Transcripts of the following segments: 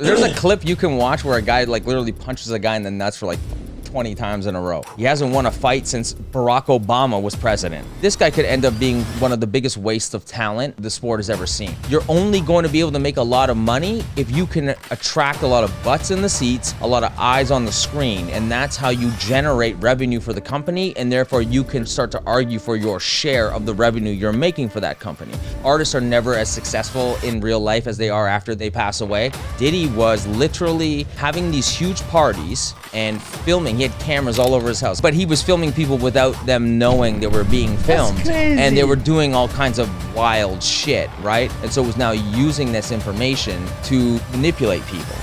There's a clip you can watch where a guy like literally punches a guy in the nuts for like 20 times in a row. He hasn't won a fight since Barack Obama was president. This guy could end up being one of the biggest wastes of talent the sport has ever seen. You're only going to be able to make a lot of money if you can attract a lot of butts in the seats, a lot of eyes on the screen, and that's how you generate revenue for the company, and therefore you can start to argue for your share of the revenue you're making for that company. Artists are never as successful in real life as they are after they pass away. Diddy was literally having these huge parties and filming. He had cameras all over his house, but he was filming people without them knowing they were being filmed. That's crazy. And they were doing all kinds of wild shit, right? And so it was now using this information to manipulate people.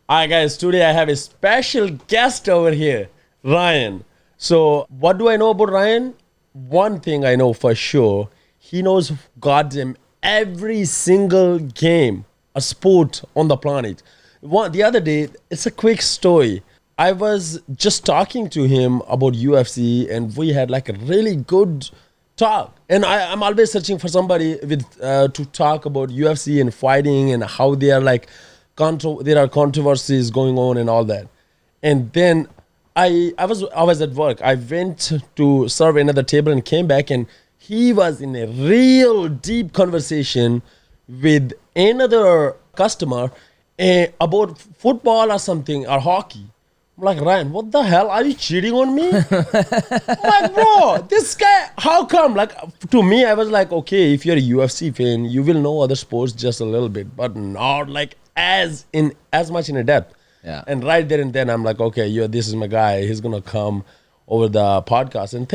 Alright guys, today I have a special guest over here, Ryan. So what do I know about Ryan? One thing I know for sure, he knows goddamn every single game, a sport on the planet. The other day, it's a quick story. I was just talking to him about UFC and we had like a really good talk. And I'm always searching for somebody with to talk about UFC and fighting and how they are like, there are controversies going on and all that. And then I was at work. I went to serve another table and came back, and he was in a real deep conversation with another customer about football or something, or hockey. I'm like, Ryan, what the hell? Are you cheating on me? I'm like, bro, this guy, how come? Like, to me, I was like, okay, if you're a UFC fan, you will know other sports just a little bit, but not like as much in a depth. Yeah. And right there and then, I'm like, okay, this is my guy. He's gonna come over the podcast. And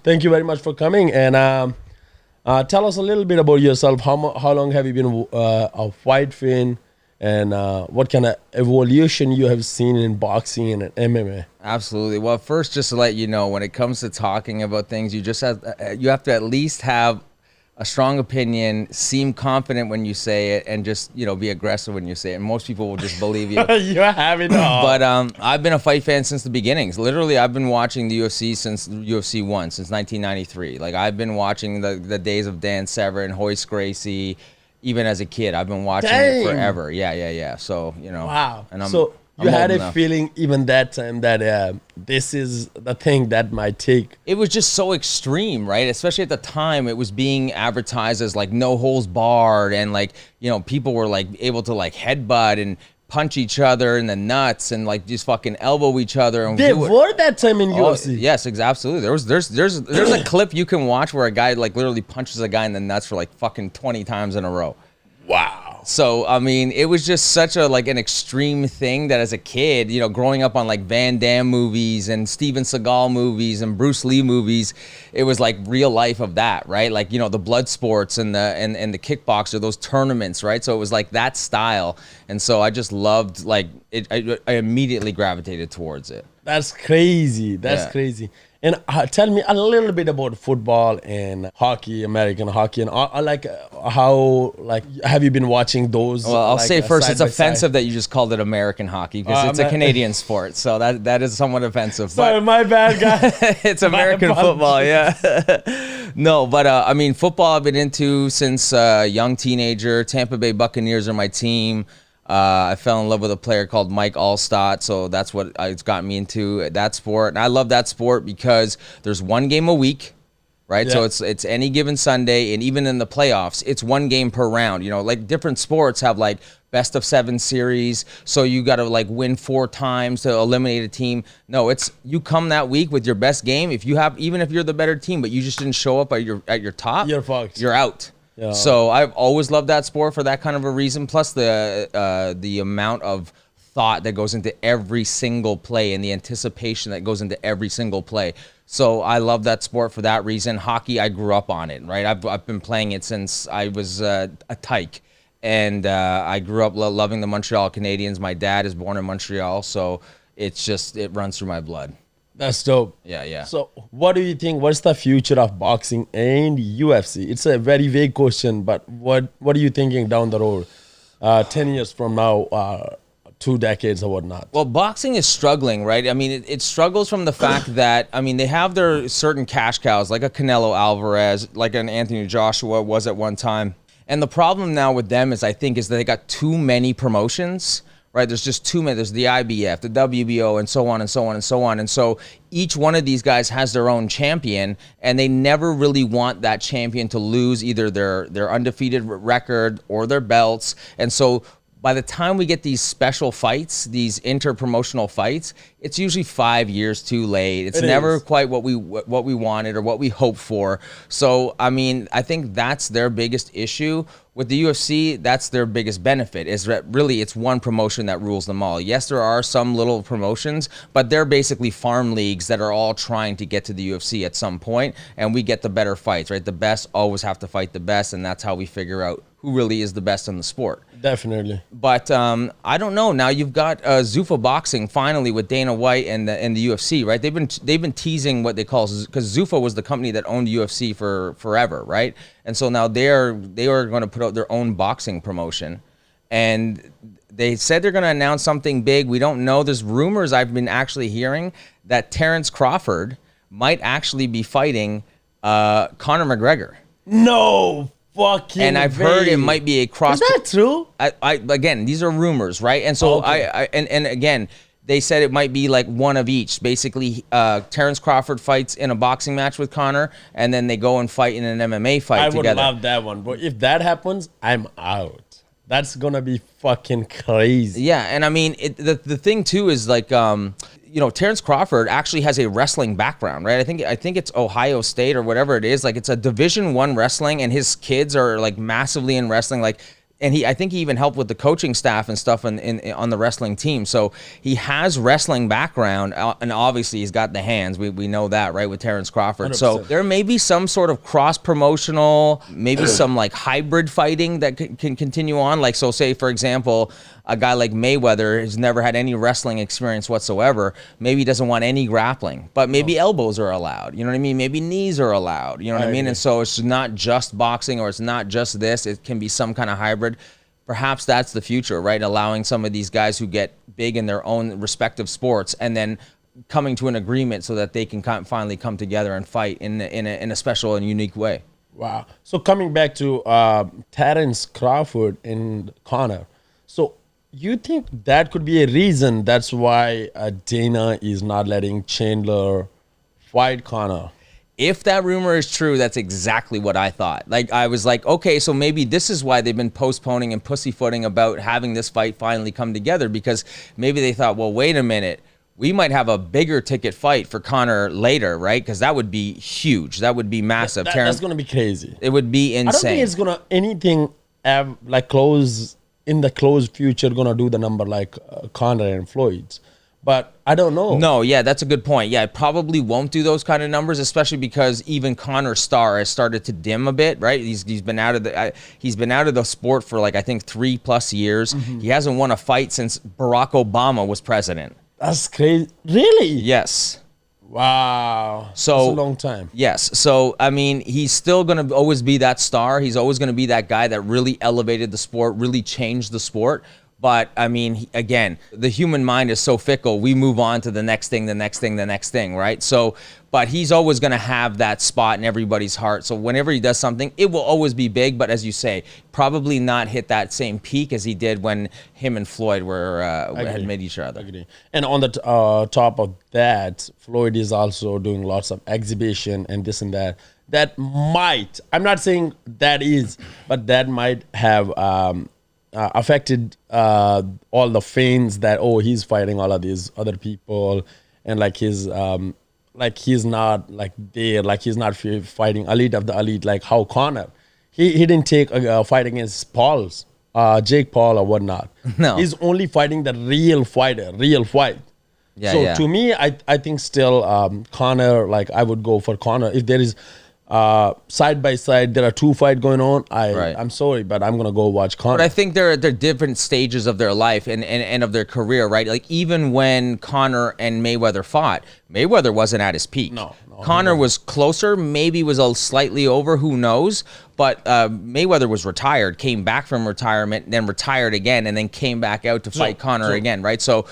thank you very much for coming. And tell us a little bit about yourself. How long have you been a fight fan, and what kind of evolution you have seen in boxing and MMA? Absolutely. Well, first, just to let you know, when it comes to talking about things, you have to at least have a strong opinion, seem confident when you say it, and just, be aggressive when you say it. And most people will just believe you. You have it all. But I've been a fight fan since the beginnings. Literally, I've been watching the UFC since UFC 1, since 1993. Like, I've been watching the days of Dan Severn, Hoist Gracie, even as a kid. I've been watching it forever. Yeah. So, Wow. And you had a feeling even that time that this is the thing that might take. It was just so extreme, right? Especially at the time, it was being advertised as like no holds barred, and like, people were like able to like headbutt and punch each other in the nuts and like just fucking elbow each other. And they were that time in UFC. Yes, absolutely. There's a clip you can watch where a guy like literally punches a guy in the nuts for like fucking 20 times in a row. Wow. So, I mean, it was just such a like an extreme thing that as a kid, growing up on like Van Damme movies and Steven Seagal movies and Bruce Lee movies, it was like real life of that, right? Like, the blood sports and the kickboxer, those tournaments, right? So it was like that style. And so I just loved like it. I immediately gravitated towards it. That's crazy. That's crazy. And tell me a little bit about football and hockey, American hockey, and how have you been watching those? Well, I'll say first, it's offensive that you just called it American hockey because it's a Canadian sport, so that is somewhat offensive. Sorry, my bad, guy. It's American football, yeah. No, but I mean, football I've been into since young teenager. Tampa Bay Buccaneers are my team. I fell in love with a player called Mike Allstott, so that's what it's got me into that sport. And I love that sport because there's one game a week, right? Yeah. So it's any given Sunday, and even in the playoffs, it's one game per round. Like different sports have like best of 7 series, so you got to like win 4 times to eliminate a team. No, it's you come that week with your best game. Even if you're the better team, but you just didn't show up at your top, you're fucked. You're out. Yeah. So I've always loved that sport for that kind of a reason. Plus the amount of thought that goes into every single play and the anticipation that goes into every single play. So I love that sport for that reason. Hockey, I grew up on it, right? I've been playing it since I was a tyke, and I grew up loving the Montreal Canadiens. My dad is born in Montreal, so it runs through my blood. That's dope. Yeah. So what do you think? What's the future of boxing and UFC? It's a very vague question, but what are you thinking down the road? 10 years from now, 2 decades or whatnot. Well, boxing is struggling, right? I mean, it struggles from the fact that, I mean, they have their certain cash cows, like a Conelo Alvarez, like an Anthony Joshua was at one time. And the problem now with them is, I think, is that they got too many promotions, right? There's just too many. There's the IBF, the WBO, and so on and so on and so on. And so each one of these guys has their own champion, and they never really want that champion to lose either their undefeated record or their belts. And so by the time we get these special fights, these inter-promotional fights, it's usually 5 years too late. It's never quite what we wanted or what we hoped for. So, I mean, I think that's their biggest issue. With the UFC, that's their biggest benefit, is that really it's one promotion that rules them all. Yes, there are some little promotions, but they're basically farm leagues that are all trying to get to the UFC at some point, and we get the better fights, right? The best always have to fight the best, and that's how we figure out who really is the best in the sport. Definitely. But I don't know. Now you've got Zuffa Boxing finally with Dana White and the UFC, right? They've been teasing what they call, because Zuffa was the company that owned UFC for forever, right? And so now they are going to put out their own boxing promotion, and they said they're going to announce something big. We don't know. There's rumors I've been actually hearing that Terrence Crawford might actually be fighting Conor McGregor. No fucking And I've heard it might be a cross. Is that true? Again, these are rumors, right? And so and again, they said it might be like one of each. Basically, Terrence Crawford fights in a boxing match with Conor, and then they go and fight in an MMA fight together. I would love that one, but if that happens, I'm out. That's gonna be fucking crazy. Yeah, and I mean, the thing too is like, you know, Terrence Crawford actually has a wrestling background, right? I think it's Ohio State or whatever it is. Like, it's a Division I wrestling, and his kids are like massively in wrestling. Like, and I think he even helped with the coaching staff and stuff on the wrestling team. So he has wrestling background, and obviously he's got the hands. We know that, right, with Terrence Crawford. 100%. So there may be some sort of cross-promotional, maybe some like hybrid fighting that can continue on. Like, so say, for example, a guy like Mayweather has never had any wrestling experience whatsoever. Maybe he doesn't want any grappling, but maybe elbows are allowed. You know what I mean? Maybe knees are allowed. You know what I mean? And so it's not just boxing, or it's not just this. It can be some kind of hybrid. Perhaps that's the future, right? Allowing some of these guys who get big in their own respective sports, and then coming to an agreement so that they can finally come together and fight in a special and unique way. Wow. So coming back to Terrence Crawford and Conor. So you think that could be a reason that's why Dana is not letting Chandler fight Conor? If that rumor is true, that's exactly what I thought. Like, I was like, okay, so maybe this is why they've been postponing and pussyfooting about having this fight finally come together, because maybe they thought, well, wait a minute, we might have a bigger ticket fight for Conor later, right? Because that would be huge. That would be massive. That's going to be crazy. It would be insane. I don't think it's going to anything like close in the close future going to do the number like Conor and Floyd's. But I don't know. No, yeah, that's a good point. Yeah, it probably won't do those kind of numbers, especially because even Conor's star has started to dim a bit, right? He's been out of the sport for like, I think 3+ years. Mm-hmm. He hasn't won a fight since Barack Obama was president. That's crazy. Really? Yes. Wow. So that's a long time. Yes. So I mean, he's still gonna always be that star. He's always gonna be that guy that really elevated the sport, really changed the sport. But I mean, again, the human mind is so fickle. We move on to the next thing, the next thing, the next thing, right? So, but he's always going to have that spot in everybody's heart. So whenever he does something, it will always be big. But as you say, probably not hit that same peak as he did when him and Floyd had met each other. Agree. And on the top of that, Floyd is also doing lots of exhibition and this and that. That might, I'm not saying that is, but that might have affected all the fans that, oh, he's fighting all of these other people, and like he's not like there, like he's not fighting elite of the elite, like how Conor, he didn't take a fight against Jake Paul or whatnot. No, he's only fighting the real fighter, real fight. Yeah, so to me, I think still Conor, like I would go for Conor if there is side by side, there are two fights going on. Right. I'm sorry, but I'm gonna go watch Conor. But I think they're different stages of their life and of their career, right? Like even when Conor and Mayweather fought, Mayweather wasn't at his peak. No, Conor was closer, maybe was a slightly over, who knows? But Mayweather was retired, came back from retirement, then retired again, and then came back out to fight Conor again, right? So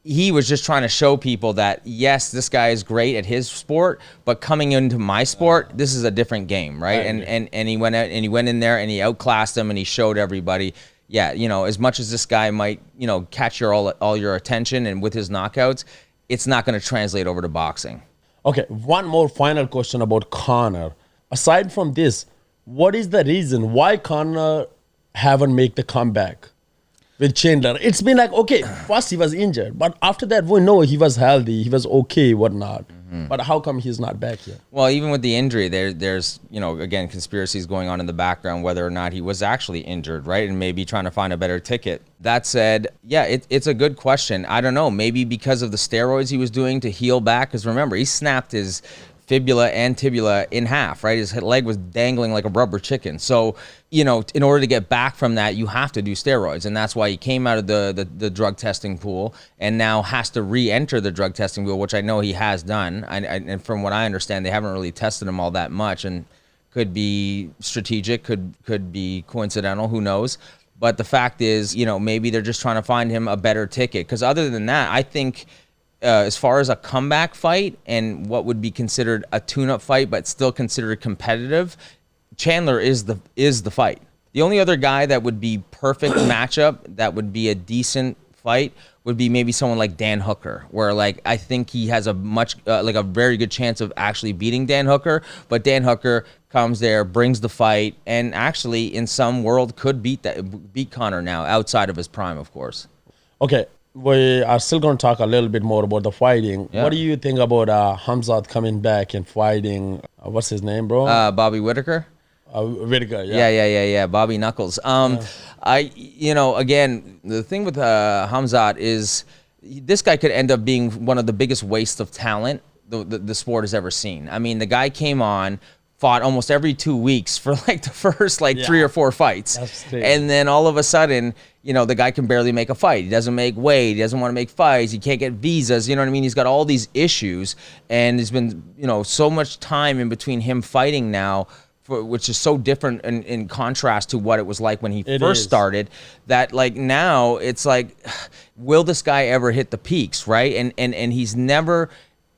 he was just trying to show people that, yes, this guy is great at his sport, but coming into my sport, this is a different game, right? And he went out and he went in there and he outclassed him and he showed everybody, yeah, you know, as much as this guy might, you know, catch all your attention and with his knockouts, it's not going to translate over to boxing. Okay, one more final question about Conor. Aside from this, what is the reason why Conor haven't made the comeback with Chandler? It's been like, okay, first he was injured, but after that we know he was healthy, he was okay, whatnot. But how come he's not back yet? Well, even with the injury, there's, you know, again, conspiracies going on in the background, whether or not he was actually injured, right? And maybe trying to find a better ticket. That said, yeah, it's a good question. I don't know, maybe because of the steroids he was doing to heal back, because remember, he snapped his fibula and tibula in half, right? His leg was dangling like a rubber chicken. So, you know, in order to get back from that, you have to do steroids. And that's why he came out of the drug testing pool and now has to re-enter the drug testing pool, which I know he has done. And from what I understand, they haven't really tested him all that much, and could be strategic, could be coincidental, who knows? But the fact is, you know, maybe they're just trying to find him a better ticket. Because other than that, I think as far as a comeback fight and what would be considered a tune-up fight but still considered competitive, Chandler is the fight. The only other guy that would be perfect matchup, that would be a decent fight, would be maybe someone like Dan Hooker, where like I think he has a much like a very good chance of actually beating Dan Hooker. But Dan Hooker comes there, brings the fight, and actually in some world could beat Conor now, outside of his prime, of course. Okay. We are still going to talk a little bit more about the fighting. Yeah. What do you think about Hamzat coming back and fighting? What's his name, bro? Bobby Whitaker. Whitaker, yeah. Yeah. Bobby Knuckles. You know, again, the thing with Hamzat is this guy could end up being one of the biggest wastes of talent the sport has ever seen. I mean, the guy came on, fought almost every 2 weeks for like the first 3 or 4 fights. And then all of a sudden, you know, the guy can barely make a fight. He doesn't make weight. He doesn't want to make fights. He can't get visas. You know what I mean? He's got all these issues. And there's been, you know, so much time in between him fighting now, which is so different in contrast to what it was like when he first started, that like now it's like, will this guy ever hit the peaks, right? And he's never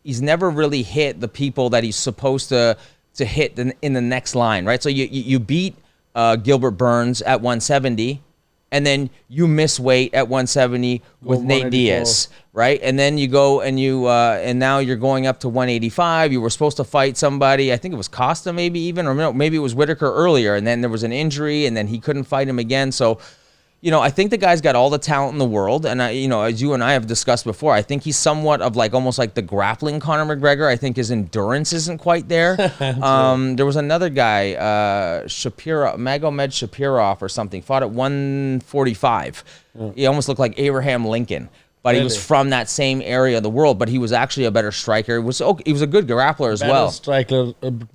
really hit the people that he's supposed to hit in the next line, right? So you beat Gilbert Burns at 170, and then you miss weight at 170 with Nate Diaz, right? And then you go and and now you're going up to 185. You were supposed to fight somebody, I think it was Costa maybe even, or no, maybe it was Whitaker earlier, and then there was an injury, and then he couldn't fight him again. So, you know, I think the guy's got all the talent in the world, and you know, as you and I have discussed before, I think he's somewhat of like almost like the grappling Conor McGregor. I think his endurance isn't quite there. There was another guy, Magomed Shapirov or something, fought at 145. He almost looked like Abraham Lincoln, but he was from that same area of the world. But he was actually a better striker. He was a good grappler as well.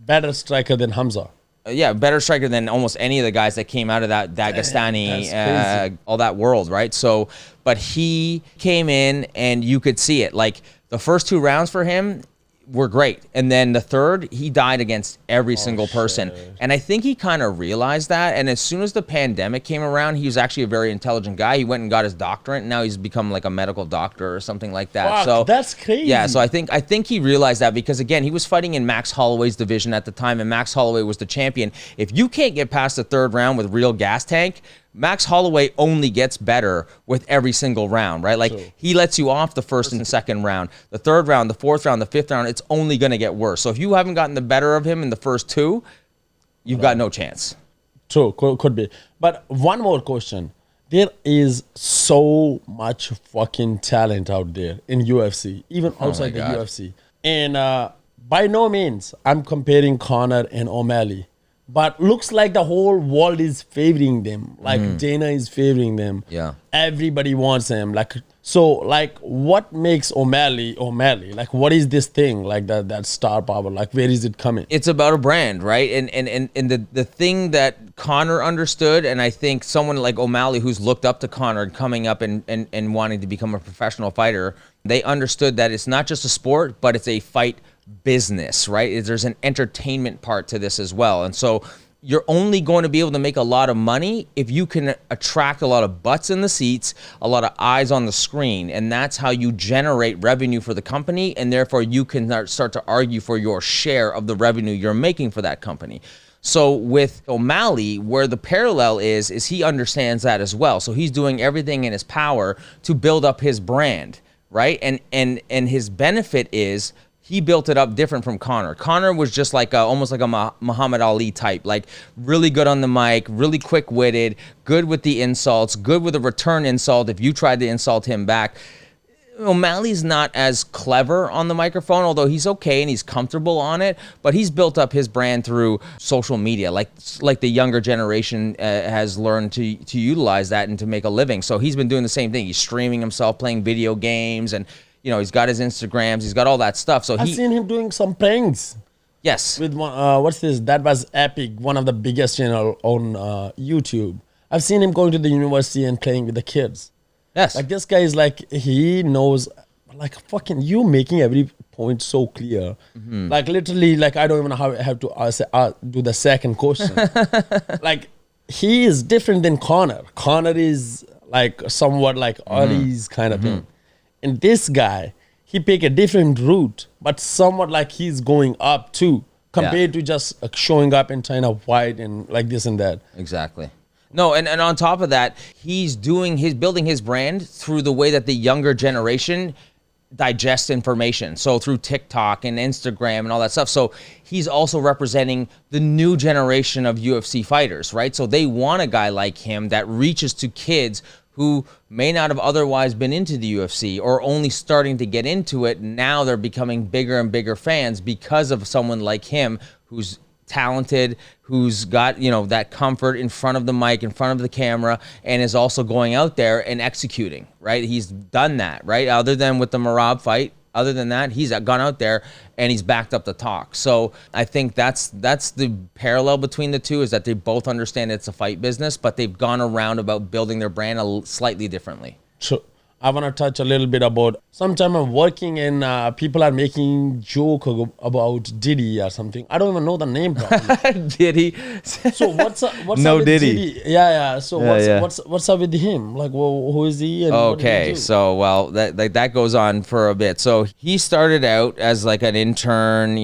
Better striker than Hamza. Yeah, better striker than almost any of the guys that came out of that Dagestani, all that world, right? So, but he came in and you could see it. Like the first 2 rounds for him were great. And then the third, he died against every single person. And I think he kind of realized that. And as soon as the pandemic came around, he was actually a very intelligent guy. He went and got his doctorate, and now he's become like a medical doctor or something like that. Wow, so that's crazy. Yeah, so I think he realized that, because again, he was fighting in Max Holloway's division at the time, and Max Holloway was the champion. If you can't get past the 3rd round with real gas tank, Max Holloway only gets better with every single round, right? Like he lets you off the 1st and 2nd round, the 3rd round, the 4th round, the 5th round, it's only going to get worse. So if you haven't gotten the better of him in the first 2, you've got no chance. True, could be. But one more question. There is so much fucking talent out there in UFC, even outside the UFC. And by no means I'm comparing Conor and O'Malley. But looks like the whole world is favoring them. Like Dana is favoring them. Yeah. Everybody wants them. Like So, like, what makes O'Malley O'Malley? Like, what is this thing? Like that star power? Like, where is it coming? It's about a brand, right? And the thing that Conor understood, and I think someone like O'Malley who's looked up to Conor coming up and wanting to become a professional fighter, they understood that it's not just a sport, but it's a fight business, right? There's an entertainment part to this as well. And so you're only going to be able to make a lot of money if you can attract a lot of butts in the seats, a lot of eyes on the screen. And that's how you generate revenue for the company. And therefore you can start to argue for your share of the revenue you're making for that company. So with O'Malley, where the parallel is he understands that as well. So he's doing everything in his power to build up his brand, right? And his benefit is he built it up different from Conor. Conor was just like almost like a Muhammad Ali type, like really good on the mic, really quick-witted, good with the insults, good with a return insult if you tried to insult him back. O'Malley's not as clever on the microphone, although he's okay and he's comfortable on it, but he's built up his brand through social media, like the younger generation has learned to utilize that and to make a living. So he's been doing the same thing. He's streaming himself, playing video games, and he's got his Instagrams, he's got all that stuff. So I've seen him doing some pranks. Yes. With one, what's this? That was epic. One of the biggest channel on YouTube. I've seen him going to the university and playing with the kids. Yes. Like this guy is like, he knows, like fucking you making every point so clear. Mm-hmm. Like literally, like I don't even know how I have to do the second question. Like he is different than Conor. Conor is like somewhat like Ali's kind of thing. And this guy, he picked a different route, but somewhat like he's going up too, compared to just showing up in China white and like this and that. Exactly. No, and on top of that, he's building his brand through the way that the younger generation digests information. So through TikTok and Instagram and all that stuff. So he's also representing the new generation of UFC fighters, right? So they want a guy like him that reaches to kids who may not have otherwise been into the UFC or only starting to get into it. Now they're becoming bigger and bigger fans because of someone like him who's talented, who's got, that comfort in front of the mic, in front of the camera, and is also going out there and executing, right? He's done that, right? Other than with the Merab fight, other than that, he's gone out there and he's backed up the talk. So I think that's the parallel between the two, is that they both understand it's a fight business, but they've gone around about building their brand slightly differently. So I want to touch a little bit about, sometimes I'm working and people are making joke about Diddy or something. I don't even know the name properly. Diddy. So what's up no with Diddy. Yeah. So what's up with him? Like, who is he? And okay, so that goes on for a bit. So he started out as like an intern,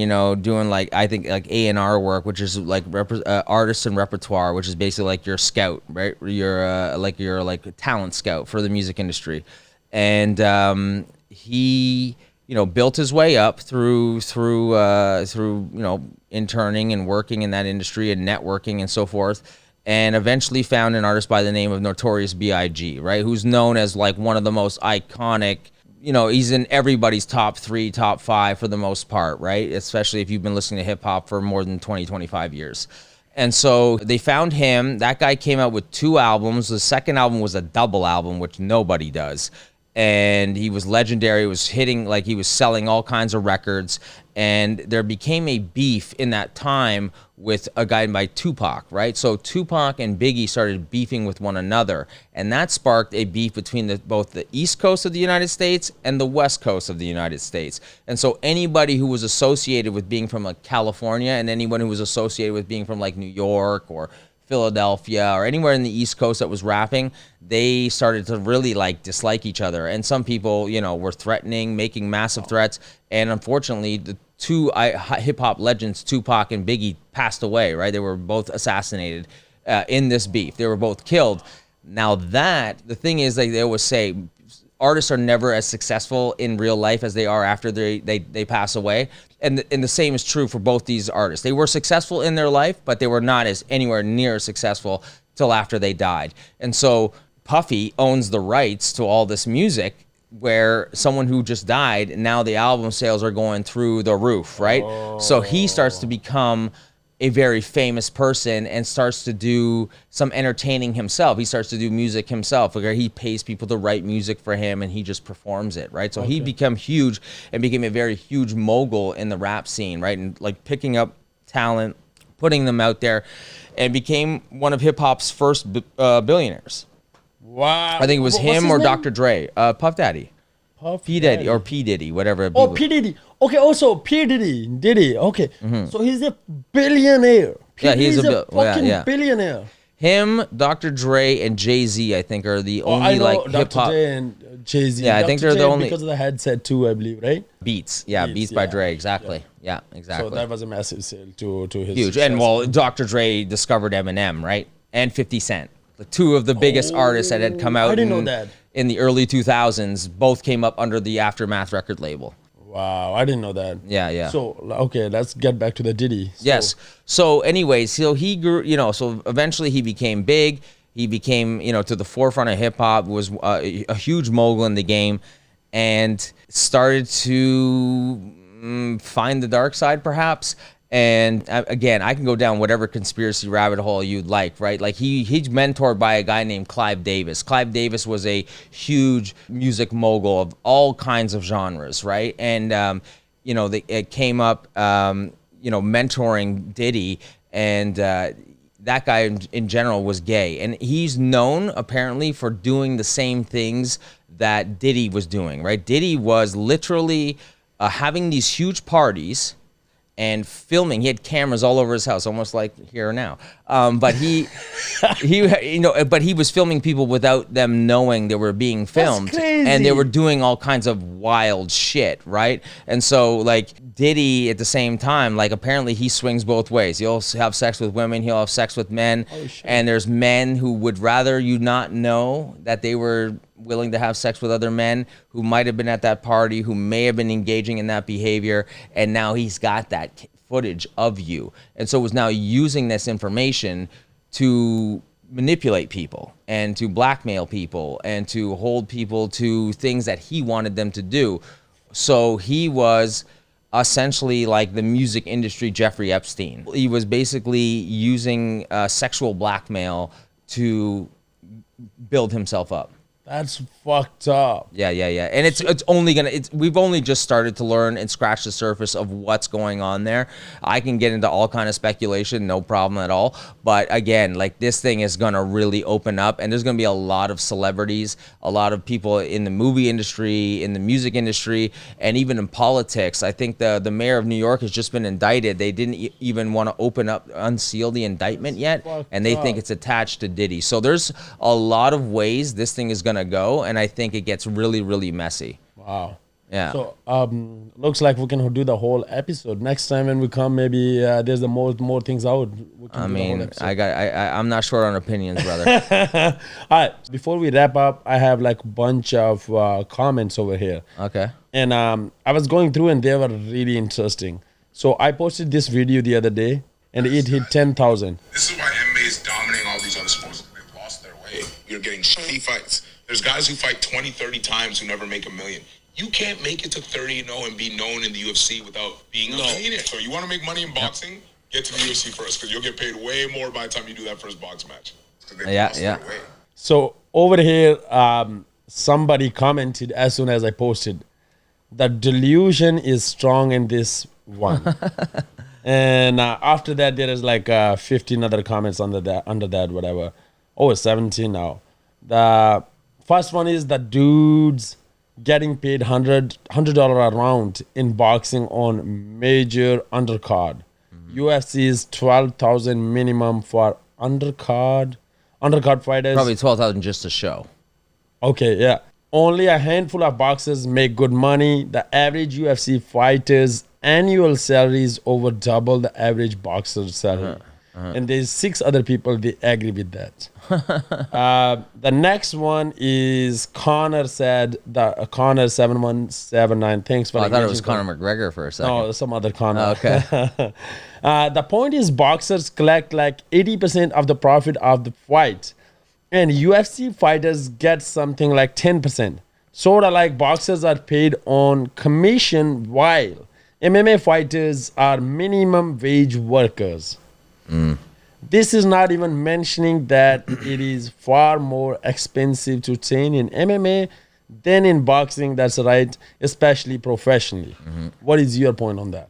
doing like I think like A&R work, which is like artist and repertoire, which is basically like your scout, right? You're like a talent scout for the music industry. And he, built his way up through interning and working in that industry and networking and so forth, and eventually found an artist by the name of Notorious B.I.G., right? Who's known as like one of the most iconic. He's in everybody's top 3, top 5 for the most part, right? Especially if you've been listening to hip hop for more than 20, 25 years. And so they found him. That guy came out with 2 albums. The second album was a double album, which nobody does. And he was legendary. He was hitting, like he was selling all kinds of records. And there became a beef in that time with a guy by Tupac, right? So Tupac and Biggie started beefing with one another. And that sparked a beef between both the East Coast of the United States and the West Coast of the United States. And so anybody who was associated with being from like California, and anyone who was associated with being from like New York or Philadelphia or anywhere in the East Coast that was rapping, they started to really like dislike each other. And some people, were threatening, making massive threats. And unfortunately, the 2 hip hop legends, Tupac and Biggie, passed away, right? They were both assassinated in this beef. They were both killed. Now the thing is, like they always say, artists are never as successful in real life as they are after they pass away. And the same is true for both these artists. They were successful in their life, but they were not as anywhere near as successful till after they died. And so Puffy owns the rights to all this music, where someone who just died, now the album sales are going through the roof, right? So he starts to become a very famous person and starts to do some entertaining himself. He starts to do music himself. Like he pays people to write music for him and he just performs it, right? So he became huge and became a very huge mogul in the rap scene, right? And like picking up talent, putting them out there, and became one of hip hop's first billionaires. Wow. I think it was him or Dr. Dre, Puff Daddy. P. Diddy or P. Diddy, whatever. Oh, P. Diddy. Okay, also P. Diddy. Okay. So he's a billionaire. Yeah, he's a fucking billionaire. Him, Dr. Dre, and Jay-Z, I think, are the only I know like hip Dr. hop Dre and Jay-Z. Yeah, I think they're the only because of the headset too, I believe, right? Beats. Yeah, Beats by Dre, exactly. Yeah, exactly. So that was a massive sale to his huge. success. And well, Dr. Dre discovered Eminem, right? And 50 Cent. The two of the biggest artists that had come out I didn't know that. In the early 2000s, both came up under the Aftermath record label. Wow, I didn't know that. Yeah. So, okay, let's get back to the Diddy. Yes. So anyways, so he grew, so eventually he became big. He became, to the forefront of hip hop, was a huge mogul in the game, and started to find the dark side perhaps. And again, I can go down whatever conspiracy rabbit hole you'd like, right? Like he's mentored by a guy named Clive Davis. Clive Davis was a huge music mogul of all kinds of genres, right? And it came up, mentoring Diddy, and that guy in general was gay, and he's known apparently for doing the same things that Diddy was doing, right? Diddy was literally having these huge parties and filming. He had cameras all over his house, almost like here now. But he was filming people without them knowing they were being filmed. That's crazy. And they were doing all kinds of wild shit, right? And so like Diddy at the same time, like apparently he swings both ways. He'll have sex with women, he'll have sex with men. Oh, shit. And there's men who would rather you not know that they were willing to have sex with other men who might have been at that party, who may have been engaging in that behavior, and now he's got that footage of you. And so was now using this information to manipulate people and to blackmail people and to hold people to things that he wanted them to do. So he was essentially like the music industry Jeffrey Epstein. He was basically using sexual blackmail to build himself up. That's fucked up. Yeah. And it's only we've only just started to learn and scratch the surface of what's going on there. I can get into all kind of speculation, no problem at all. But again, like this thing is gonna really open up, and there's gonna be a lot of celebrities, a lot of people in the movie industry, in the music industry, and even in politics. I think the mayor of New York has just been indicted. They didn't even want to unseal the indictment yet, and they think it's attached to Diddy. So there's a lot of ways this thing is gonna go, and I think it gets really, really messy. Wow. Yeah. So looks like we can do the whole episode next time when we come. Maybe there's the more things out. We can do the whole episode. I'm not short on opinions, brother. All right. Before we wrap up, I have like a bunch of comments over here. Okay. And I was going through, and they were really interesting. So I posted this video the other day, and it hit 10,000. This is why MMA is dominating all these other sports. They've lost their way. You're getting shitty fights. There's guys who fight 20, 30 times who never make $1 million. You can't make it to 30-0 and be known in the UFC without being a millionaire. So you want to make money in boxing? Get to the UFC first, because you'll get paid way more by the time you do that first box match. Yeah. So over here, somebody commented as soon as I posted, the delusion is strong in this one. And after that, there is like 15 other comments under that, whatever. Oh, it's 17 now. The first one is the dudes getting paid $100 a round in boxing on major undercard. UFC is 12,000 minimum for undercard fighters. Probably 12,000 just to show. Okay, yeah. Only a handful of boxers make good money. The average UFC fighter's annual salary is over double the average boxer's salary. And there's 6 other people, they agree with that. The next one is Conor said, Conor 7179. Thanks for I thought it was Conor McGregor for a second. No, some other Conor. Oh, okay. The point is boxers collect like 80% of the profit of the fight. And UFC fighters get something like 10%. Sort of like boxers are paid on commission while MMA fighters are minimum wage workers. This is not even mentioning that it is far more expensive to train in MMA than in boxing. That's right, especially professionally. What is your point on that?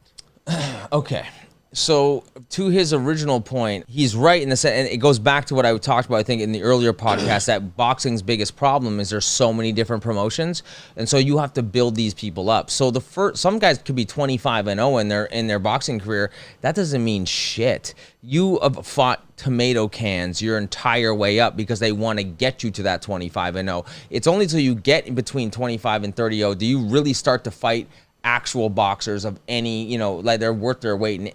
Okay. So to his original point, he's right in the sense, and it goes back to what I talked about, I think, in the earlier podcast, that boxing's biggest problem is there's so many different promotions, and so you have to build these people up. So some guys could be 25-0 in their boxing career. That doesn't mean shit. You have fought tomato cans your entire way up because they want to get you to that 25-0. It's only until you get in between 25 and 30-0 do you really start to fight actual boxers of any, like they're worth their weight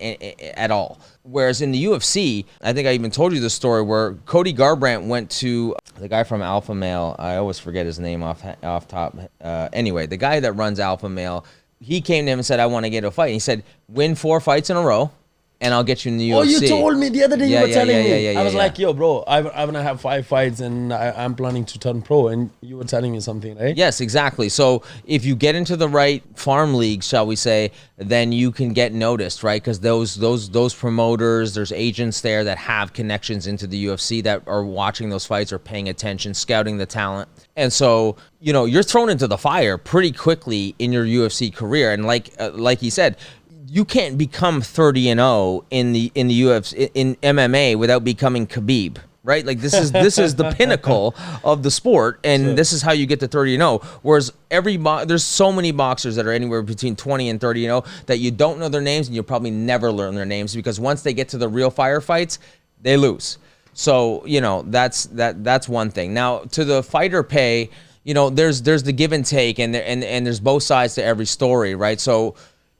at all. Whereas in the UFC, I think I even told you the story where Cody Garbrandt went to the guy from Alpha Male. I always forget his name off top. Anyway, the guy that runs Alpha Male, he came to him and said, I want to get a fight. And he said, win 4 fights in a row, and I'll get you in the UFC. Oh, you told me the other day. You were telling me. I was like, yo, bro, I'm going to have 5 fights and I'm planning to turn pro. And you were telling me something, right? Yes, exactly. So if you get into the right farm league, shall we say, then you can get noticed, right? Because those promoters, there's agents there that have connections into the UFC that are watching those fights or paying attention, scouting the talent. And so, you're thrown into the fire pretty quickly in your UFC career. And like he said, you can't become 30-0 in the UFC in MMA without becoming Khabib, right? Like this is the pinnacle of the sport, and this is how you get to 30-0. Whereas there's so many boxers that are anywhere between 20 and 30-0 that you don't know their names, and you'll probably never learn their names because once they get to the real firefights, they lose. So that's one thing. Now to the fighter pay, there's the give and take, and there's both sides to every story, right? So.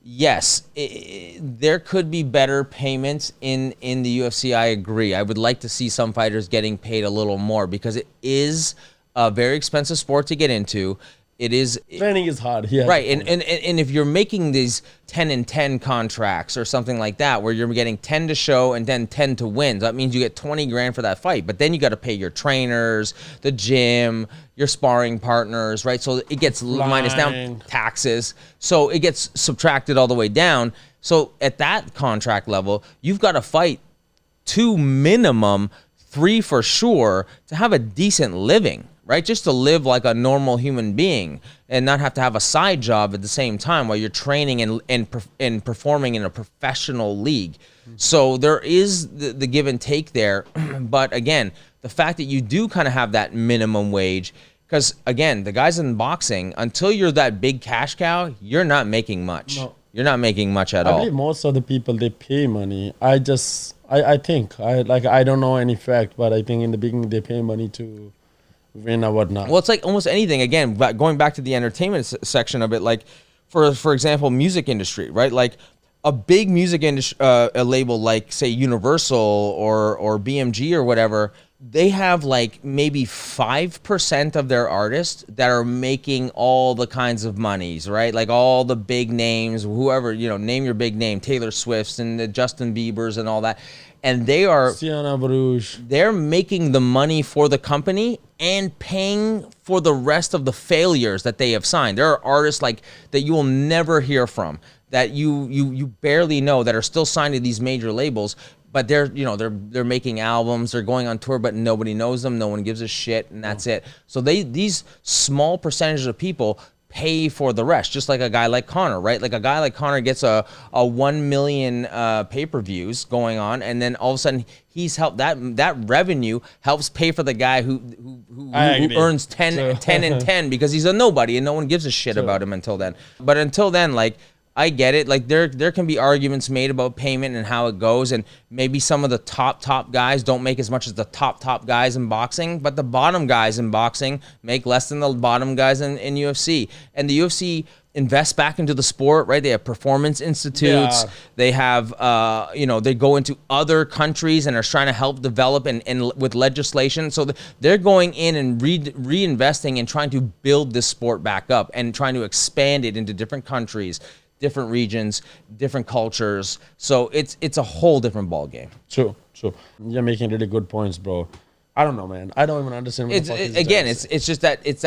Yes, there could be better payments in the UFC. I agree. I would like to see some fighters getting paid a little more because it is a very expensive sport to get into. It is training is hard, yeah. Right, and if you're making these 10-10 contracts or something like that, where you're getting 10 to show and then 10 to win, that means you get 20 grand for that fight. But then you got to pay your trainers, the gym, your sparring partners, right? So it gets minus down, taxes. So it gets subtracted all the way down. So at that contract level, you've got to fight 2 minimum, 3 for sure, to have a decent living. Right? Just to live like a normal human being and not have to have a side job at the same time while you're training and performing in a professional league. So there is the give and take there. But again, the fact that you do kind of have that minimum wage, because again, the guys in boxing, until you're that big cash cow, you're not making much. No. You're not making much at all. I believe most of the people, they pay money. I think, I don't know any fact, but I think in the beginning they pay money to win or whatnot. Well, it's like almost anything. Again, going back to the entertainment section of it, like for example, music industry, right? Like a big music industry, a label like say Universal or BMG or whatever, they have like maybe 5% of their artists that are making all the kinds of monies, right? Like all the big names, whoever, name your big name, Taylor Swift's and the Justin Bieber's and all that. And they are they're making the money for the company and paying for the rest of the failures that they have signed. There are artists like that you will never hear from, that you barely know, that are still signed to these major labels, but they're making albums, they're going on tour, but nobody knows them, no one gives a shit, and that's it. So these small percentages of people pay for the rest, just like a guy like Conor, right? Like a guy like Conor gets a 1 million pay-per-views going on, and then all of a sudden he's helped that revenue helps pay for the guy who earns 10 and 10 because he's a nobody and no one gives a shit about him until then. But until then, like, I get it. Like there can be arguments made about payment and how it goes, and maybe some of the top guys don't make as much as the top guys in boxing, but the bottom guys in boxing make less than the bottom guys in UFC. And the UFC invests back into the sport, right? They have performance institutes. Yeah. They have, they go into other countries and are trying to help develop and with legislation. So they're going in and reinvesting and trying to build this sport back up and trying to expand it into different countries, different regions, different cultures. So it's a whole different ball game. True. You're making really good points, bro. I don't know, man. I don't even understand what the fuck he's again, trying to say. it's just that it's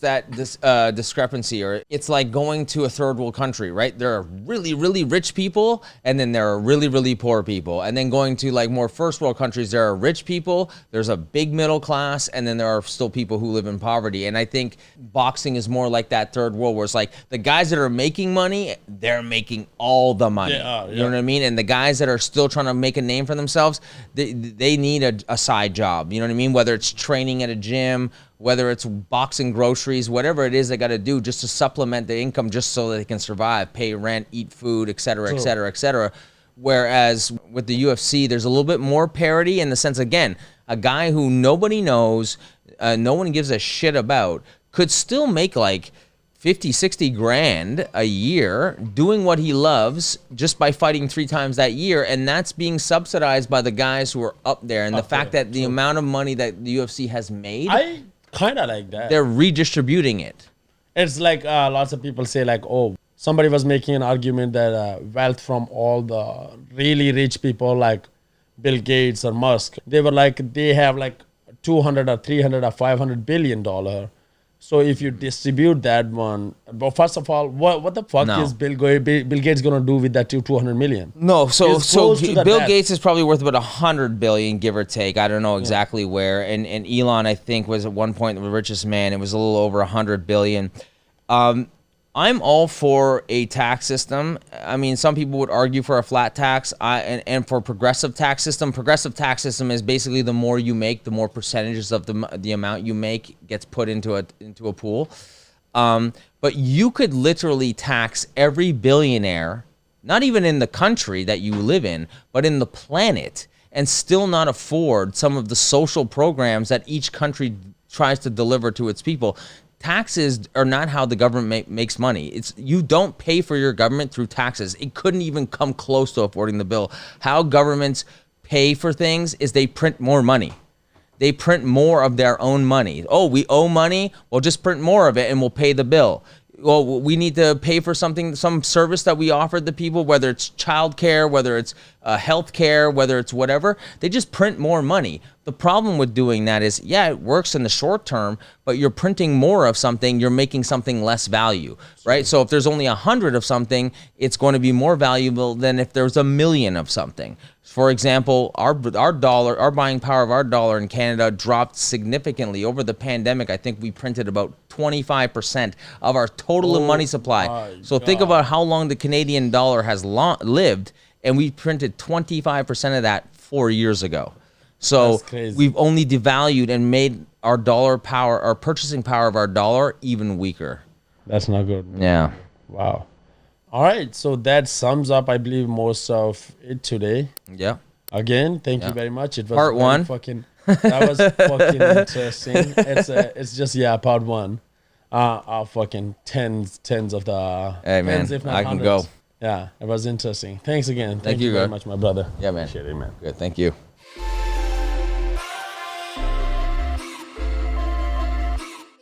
that this discrepancy, or it's like going to a third world country, right? There are really, really rich people, and then there are really, really poor people. And then going to like more first world countries, there are rich people, there's a big middle class, and then there are still people who live in poverty. And I think boxing is more like that third world, where it's like the guys that are making money, they're making all the money. You know what I mean? And the guys that are still trying to make a name for themselves, they need a side job. You know what I mean? Whether it's training at a gym, whether it's boxing groceries, whatever it is they got to do just to supplement their income, just so that they can survive, pay rent, eat food, et cetera, et cetera, et cetera. Whereas with the UFC, there's a little bit more parity in the sense, again, a guy who nobody knows, no one gives a shit about, could still make like 50, 60 grand a year doing what he loves just by fighting 3 times that year. And that's being subsidized by the guys who are up there. And the fact that the amount of money that the UFC has made, I kind of like that. they're redistributing it. It's like lots of people say like, oh, somebody was making an argument that wealth from all the really rich people like Bill Gates or Musk, they were like, they have like 200 or 300 or 500 billion dollar. So if you distribute that one, but first of all, what the fuck is Bill Gates gonna do with that 200 million? No, so Bill net. Gates is probably worth about 100 billion, give or take. I don't know exactly where. And Elon, I think, was at one point the richest man. It was a little over 100 billion. I'm all for a tax system. I mean, some people would argue for a flat tax and for progressive tax system. Progressive tax system is basically the more you make, the more percentages of the amount you make gets put into a pool. But you could literally tax every billionaire, not even in the country that you live in, but in the planet, and still not afford some of the social programs that each country tries to deliver to its people. Taxes are not how the government makes money. It's you don't pay for your government through taxes. It couldn't even come close to affording the bill. How governments pay for things is they print more money. They print more of their own money. Oh, we owe money? Well, just print more of it and we'll pay the bill. Well, we need to pay for something, some service that we offered the people, whether it's childcare, whether it's health care, whether it's whatever. They just print more money. The problem with doing that is, yeah, it works in the short term, but you're printing more of something, you're making something less value, right? So if there's only 100 of something, it's going to be more valuable than if there's 1,000,000 of something. For example, our dollar, our buying power of our dollar in Canada dropped significantly over the pandemic. I think we printed about 25% of our total money supply. So think about how long the Canadian dollar has lived, and we printed 25% of that 4 years ago. So we've only devalued and made our dollar power, our purchasing power of our dollar, even weaker. That's not good. Yeah. Wow. All right. So that sums up, I believe, most of it today. Yeah. Again, thank you very much. It was part one. That was fucking interesting. It's just part one. Fucking tens of the. Hey man, tens, if not I can hundreds. go. Yeah, it was interesting. Thanks again. Thank you very God. much, my brother. Yeah, man. Appreciate it, man. Good. Thank you.